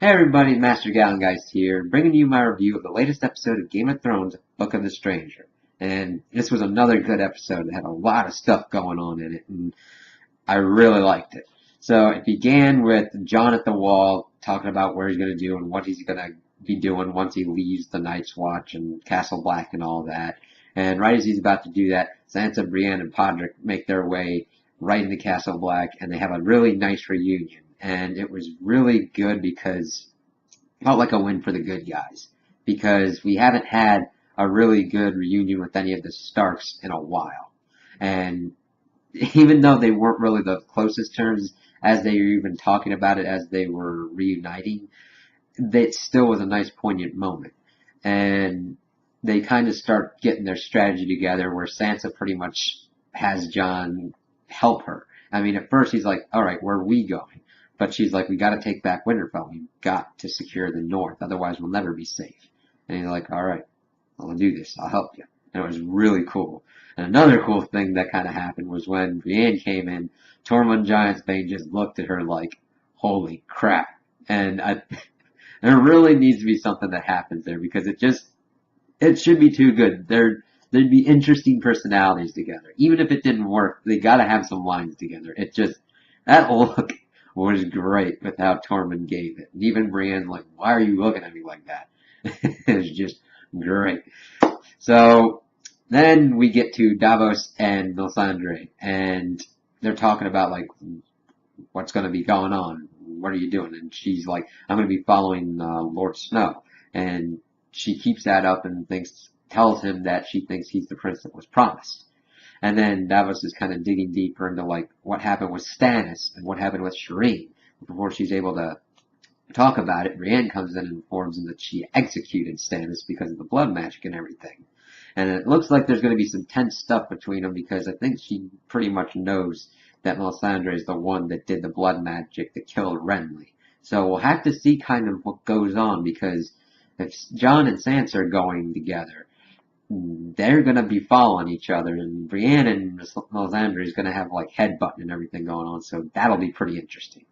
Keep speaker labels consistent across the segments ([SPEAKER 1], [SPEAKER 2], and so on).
[SPEAKER 1] Hey everybody, Master Gallengeist here, bringing you my review of the latest episode of Game of Thrones, Book of the Stranger. And this was another good episode that had a lot of stuff going on in it, and I really liked it. So it began with Jon at the Wall talking about where he's going to do and what he's going to be doing once he leaves the Night's Watch and Castle Black and all that. And right as he's about to do that, Sansa, Brienne, and Podrick make their way right into Castle Black, and they have a really nice reunion. And it was really good because it felt like a win for the good guys. Because we haven't had a really good reunion with any of the Starks in a while. And even though they weren't really the closest terms as they were even talking about it as they were reuniting, it still was a nice poignant moment. And they kind of start getting their strategy together where Sansa pretty much has Jon help her. I mean, at first he's like, all right, where are we going? But she's like, we got to take back Winterfell. We've got to secure the North. Otherwise, we'll never be safe. And he's like, all right, I'll do this. I'll help you. And it was really cool. And another cool thing that kind of happened was when Brienne came in, Tormund Giantsbane just looked at her like, holy crap. And there really needs to be something that happens there because it should be too good. There'd be interesting personalities together. Even if it didn't work, they gotta have some lines together. That look was great with how Tormund gave it. And even Brienne's like, why are you looking at me like that? It was just great. So then we get to Davos and Melisandre, and they're talking about like what's going to be going on. What are you doing? And she's like, I'm going to be following Lord Snow, and she keeps that up and tells him that she thinks he's the prince that was promised. And then Davos is kind of digging deeper into like what happened with Stannis and what happened with Shireen. Before she's able to talk about it, Brienne comes in and informs him that she executed Stannis because of the blood magic and everything. And it looks like there's going to be some tense stuff between them because I think she pretty much knows that Melisandre is the one that did the blood magic that killed Renly. So we'll have to see kind of what goes on because if Jon and Sansa are going together, they're going to be following each other, and Brienne and Melisandre is going to have like headbutting and everything going on, so that'll be pretty interesting.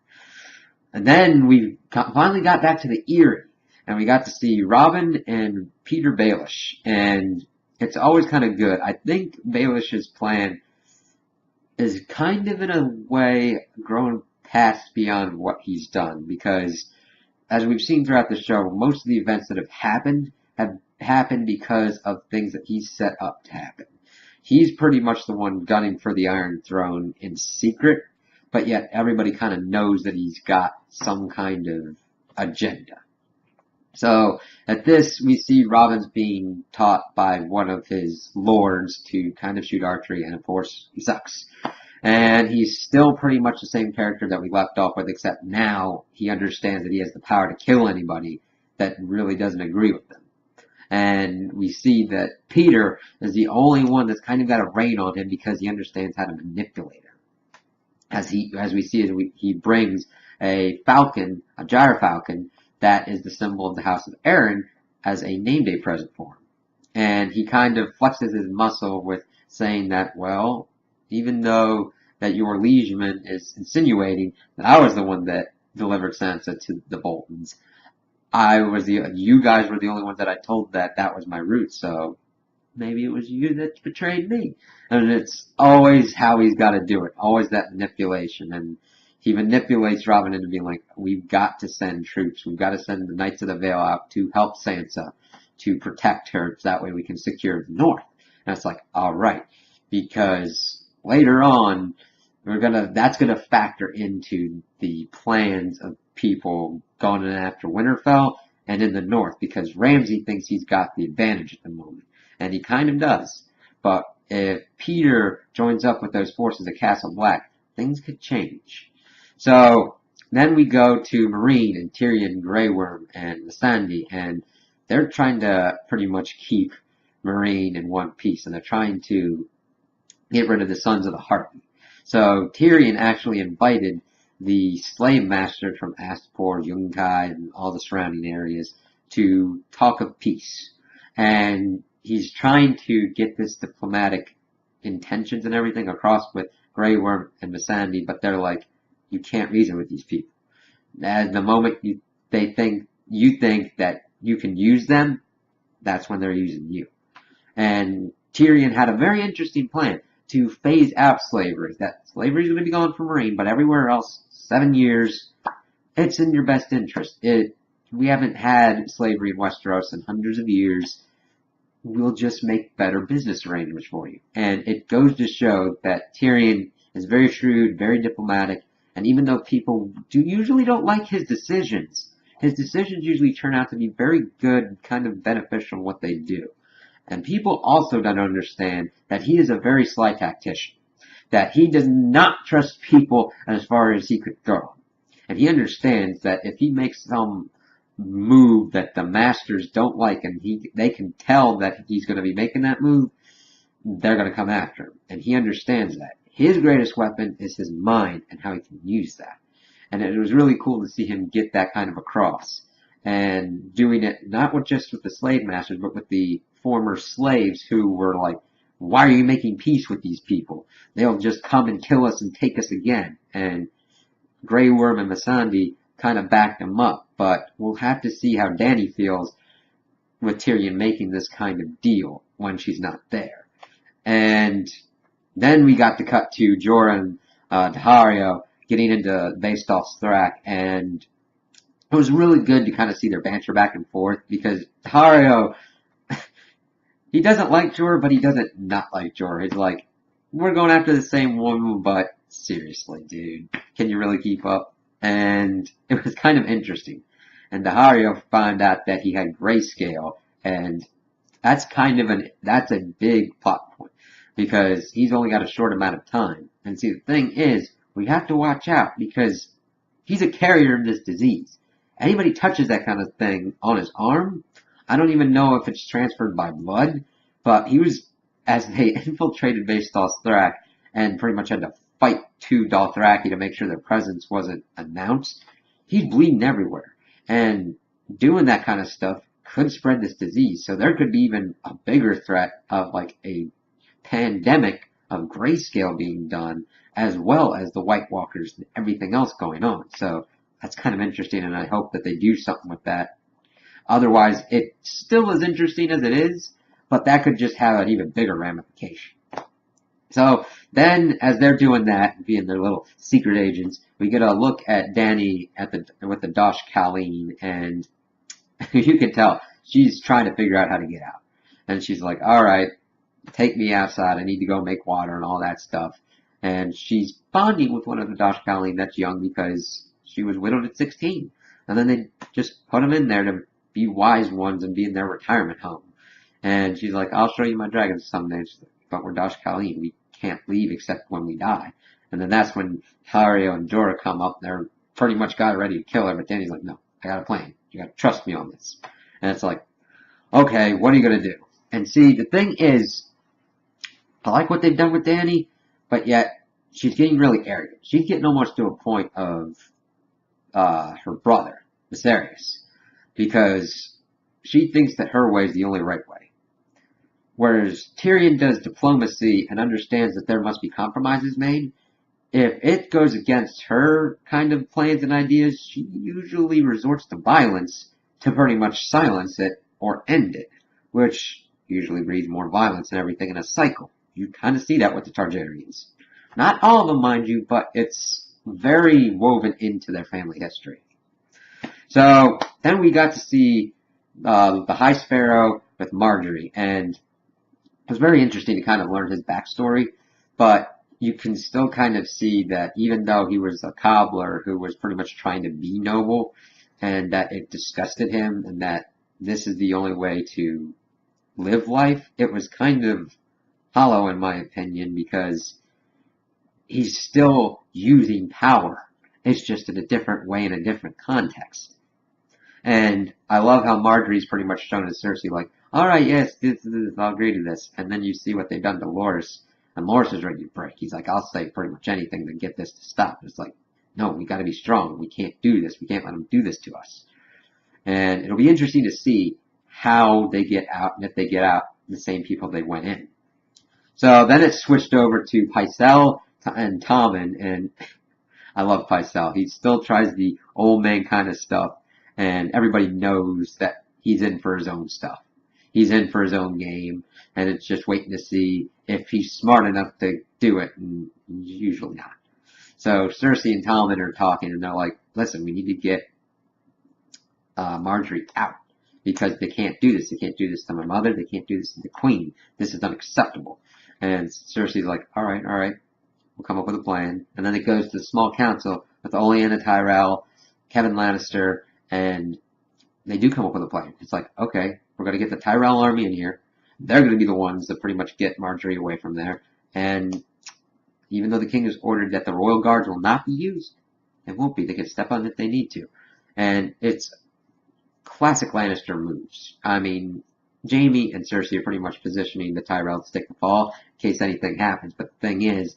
[SPEAKER 1] And then we finally got back to the Eyrie, and we got to see Robin and Peter Baelish, and it's always kind of good. I think Baelish's plan is kind of in a way grown past beyond what he's done, because as we've seen throughout the show, most of the events that have happened because of things that he's set up to happen. He's pretty much the one gunning for the Iron Throne in secret, but yet everybody kind of knows that he's got some kind of agenda. So at this, we see Robin's being taught by one of his lords to kind of shoot archery, and of course, he sucks. And he's still pretty much the same character that we left off with, except now he understands that he has the power to kill anybody that really doesn't agree with him. And we see that Peter is the only one that's kind of got a rein on him because he understands how to manipulate her. As we see, he brings a falcon, a gyrfalcon, that is the symbol of the House of Aaron, as a name day present for him. And he kind of flexes his muscle with saying that, well, even though that your liegeman is insinuating that I was the one that delivered Sansa to the Boltons, you guys were the only ones that I told that was my route, so maybe it was you that betrayed me. And it's always how he's got to do it, always that manipulation. And he manipulates Robin into being like, we've got to send troops, we've got to send the Knights of the Vale out to help Sansa, to protect her, so that way we can secure the North. And it's like, alright, because later on, that's gonna factor into the plans of people going in after Winterfell and in the North, because Ramsay thinks he's got the advantage at the moment, and he kind of does. But if Peter joins up with those forces at Castle Black, things could change. So then we go to Meereen and Tyrion, Grey Worm, and Missandei, and they're trying to pretty much keep Meereen in one piece, and they're trying to get rid of the Sons of the Harpy. So Tyrion actually invited the slave masters from Astapor, Yunkai, and all the surrounding areas to talk of peace. And he's trying to get this diplomatic intentions and everything across with Grey Worm and Missandei, but they're like, you can't reason with these people. At the moment you think that you can use them, that's when they're using you. And Tyrion had a very interesting plan to phase out slavery. That slavery is going to be gone from Meereen, but everywhere else, 7 years, it's in your best interest. We haven't had slavery in Westeros in hundreds of years. We'll just make better business arrangements for you. And it goes to show that Tyrion is very shrewd, very diplomatic, and even though people usually don't like his decisions usually turn out to be very good, kind of beneficial in what they do. And people also don't understand that he is a very sly tactician, that he does not trust people as far as he could go. And he understands that if he makes some move that the masters don't like and they can tell that he's going to be making that move, they're going to come after him. And he understands that. His greatest weapon is his mind and how he can use that. And it was really cool to see him get that kind of across. And doing it not just with the slave masters, but with the former slaves who were like, why are you making peace with these people? They'll just come and kill us and take us again. And Grey Worm and Missandei kind of backed him up. But we'll have to see how Dany feels with Tyrion making this kind of deal when she's not there. And then we got to cut to Jorah and Daario getting into Baestos Thrak, and it was really good to kind of see their banter back and forth, because Daario, he doesn't like Jorah, but he doesn't not like Jorah. He's like, we're going after the same woman, but seriously, dude, can you really keep up? And it was kind of interesting. And Daario found out that he had grayscale, and that's that's a big plot point, because he's only got a short amount of time. And see, the thing is, we have to watch out, because he's a carrier of this disease. Anybody touches that kind of thing on his arm, I don't even know if it's transferred by blood, but as they infiltrated Baestos Thrak and pretty much had to fight to Dothraki to make sure their presence wasn't announced, he's bleeding everywhere. And doing that kind of stuff could spread this disease. So there could be even a bigger threat of like a pandemic of grayscale being done, as well as the White Walkers and everything else going on. So that's kind of interesting, and I hope that they do something with that. Otherwise, it still is interesting as it is, but that could just have an even bigger ramification. So then, as they're doing that, being their little secret agents, we get a look at Dany with the Dosh Khaleen, and you can tell she's trying to figure out how to get out. And she's like, all right, take me outside. I need to go make water and all that stuff. And she's bonding with one of the Dosh Khaleen that's young, because she was widowed at 16. And then they just put them in there to be wise ones and be in their retirement home. And she's like, I'll show you my dragons someday. She's like, but we're Dosh Khaleen. We can't leave except when we die. And then that's when Daario and Jorah come up. They're pretty much got ready to kill her. But Dany's like, no, I got a plan. You got to trust me on this. And it's like, okay, what are you going to do? And see, the thing is, I like what they've done with Dany, but yet she's getting really arrogant. She's getting almost to a point of her brother, Viserys, because she thinks that her way is the only right way. Whereas Tyrion does diplomacy and understands that there must be compromises made. If it goes against her kind of plans and ideas, she usually resorts to violence to pretty much silence it or end it, which usually breeds more violence and everything in a cycle. You kind of see that with the Targaryens. Not all of them, mind you, but it's very woven into their family history. So then we got to see the High Sparrow with Margaery, and it was very interesting to kind of learn his backstory, but you can still kind of see that even though he was a cobbler who was pretty much trying to be noble, and that it disgusted him, and that this is the only way to live life, it was kind of hollow in my opinion, because he's still using power. It's just in a different way, in a different context. And I love how Margaery's pretty much shown to Cersei like, alright, yes, this, I'll agree to this. And then you see what they've done to Loras, and Loras is ready to break. He's like, I'll say pretty much anything to get this to stop. It's like, no, we gotta be strong. We can't do this. We can't let them do this to us. And it'll be interesting to see how they get out, and if they get out the same people they went in. So then it switched over to Pycelle and Tommen, and I love Pycelle. He still tries the old man kind of stuff, and everybody knows that he's in for his own stuff. He's in for his own game, and it's just waiting to see if he's smart enough to do it, and usually not. So Cersei and Tommen are talking, and they're like, listen, we need to get Margaery out, because they can't do this. They can't do this to my mother. They can't do this to the queen. This is unacceptable. And Cersei's like, all right, we'll come up with a plan. And then it goes to the small council with Olenna Tyrell, Kevin Lannister, and they do come up with a plan. It's like, okay, we're going to get the Tyrell army in here. They're going to be the ones that pretty much get Margaery away from there. And even though the king has ordered that the royal guards will not be used, it won't be. They can step on it if they need to. And it's classic Lannister moves. I mean, Jaime and Cersei are pretty much positioning the Tyrells to take the fall in case anything happens. But the thing is,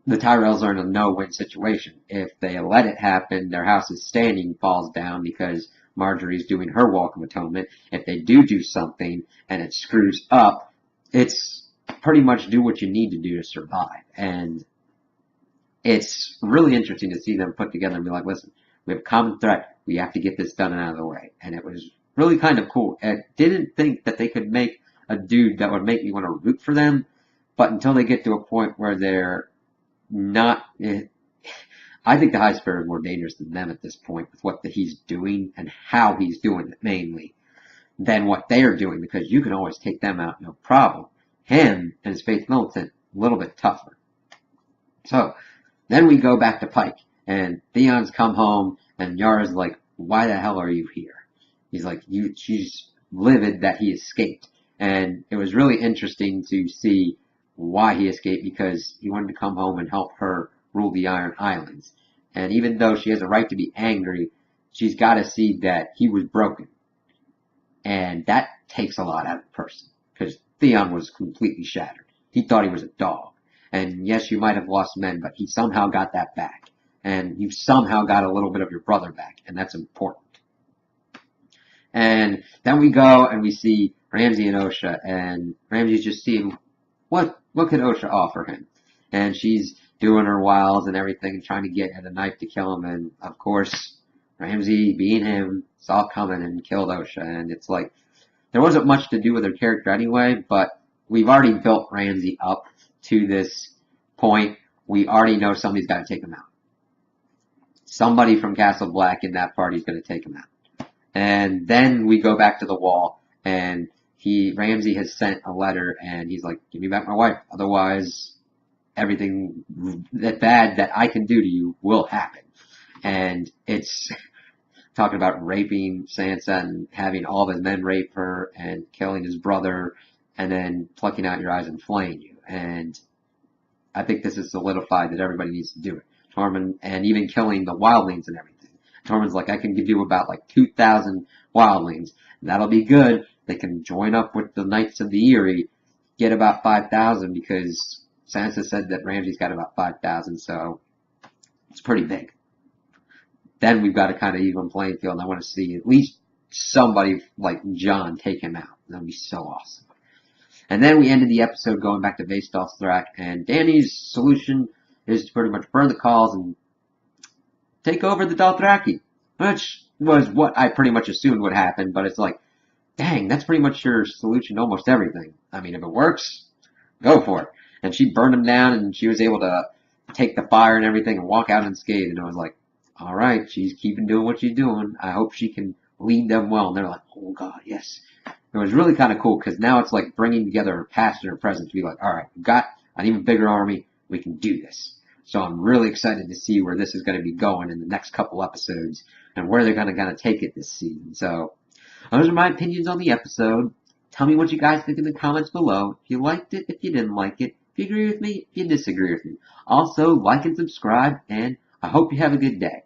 [SPEAKER 1] the Tyrells are in a no-win situation. If they let it happen, their house's standing falls down because Margaery's doing her Walk of Atonement. If they do something and it screws up, it's pretty much do what you need to do to survive. And it's really interesting to see them put together and be like, listen, we have a common threat. We have to get this done and out of the way. And it was really kind of cool. I didn't think that they could make a dude that would make me want to root for them, but until they get to a point where they're not... I think the High Spirit is more dangerous than them at this point with what he's doing and how he's doing it mainly than what they're doing, because you can always take them out, no problem. Him and his Faith Militant, a little bit tougher. So, then we go back to Pike, and Theon's come home, and Yara's like, why the hell are you here? He's like, she's livid that he escaped. And it was really interesting to see why he escaped, because he wanted to come home and help her rule the Iron Islands. And even though she has a right to be angry, she's got to see that he was broken. And that takes a lot out of a person, because Theon was completely shattered. He thought he was a dog. And yes, you might have lost men, but he somehow got that back. And you somehow got a little bit of your brother back, and that's important. And then we go and we see Ramsay and Osha, and Ramsay's just seeing what could Osha offer him. And she's doing her wiles and everything and trying to get at a knife to kill him. And of course, Ramsay, being him, saw it coming and killed Osha. And it's like, there wasn't much to do with her character anyway, but we've already built Ramsay up to this point. We already know somebody's got to take him out. Somebody from Castle Black in that party is going to take him out. And then we go back to the wall, and Ramsay has sent a letter, and he's like, give me back my wife, otherwise everything that bad that I can do to you will happen. And it's talking about raping Sansa and having all of his men rape her and killing his brother and then plucking out your eyes and flaying you. And I think this is solidified that everybody needs to do it. Tormund, and even killing the wildlings and everything. Tormund's like, I can give you about like 2,000 wildlings. That'll be good. They can join up with the Knights of the Eyrie, get about 5,000, because Sansa said that Ramsay's got about 5,000, so it's pretty big. Then we've got a kind of even playing field, and I want to see at least somebody like Jon take him out. That would be so awesome. And then we ended the episode going back to Vaestal Thrak, and Dany's solution is to pretty much burn the calls and take over the Dothraki, which was what I pretty much assumed would happen, but it's like, dang, that's pretty much your solution to almost everything. I mean, if it works, go for it. And she burned them down, and she was able to take the fire and everything and walk out unscathed, and I was like, all right, she's keeping doing what she's doing. I hope she can lead them well. And they're like, oh God, yes. It was really kind of cool, because now it's like bringing together her past and her present to be like, all right, we've got an even bigger army. We can do this. So I'm really excited to see where this is going to be going in the next couple episodes and where they're going to kind of take it this season. So those are my opinions on the episode. Tell me what you guys think in the comments below. If you liked it, if you didn't like it, if you agree with me, if you disagree with me. Also, like and subscribe, and I hope you have a good day.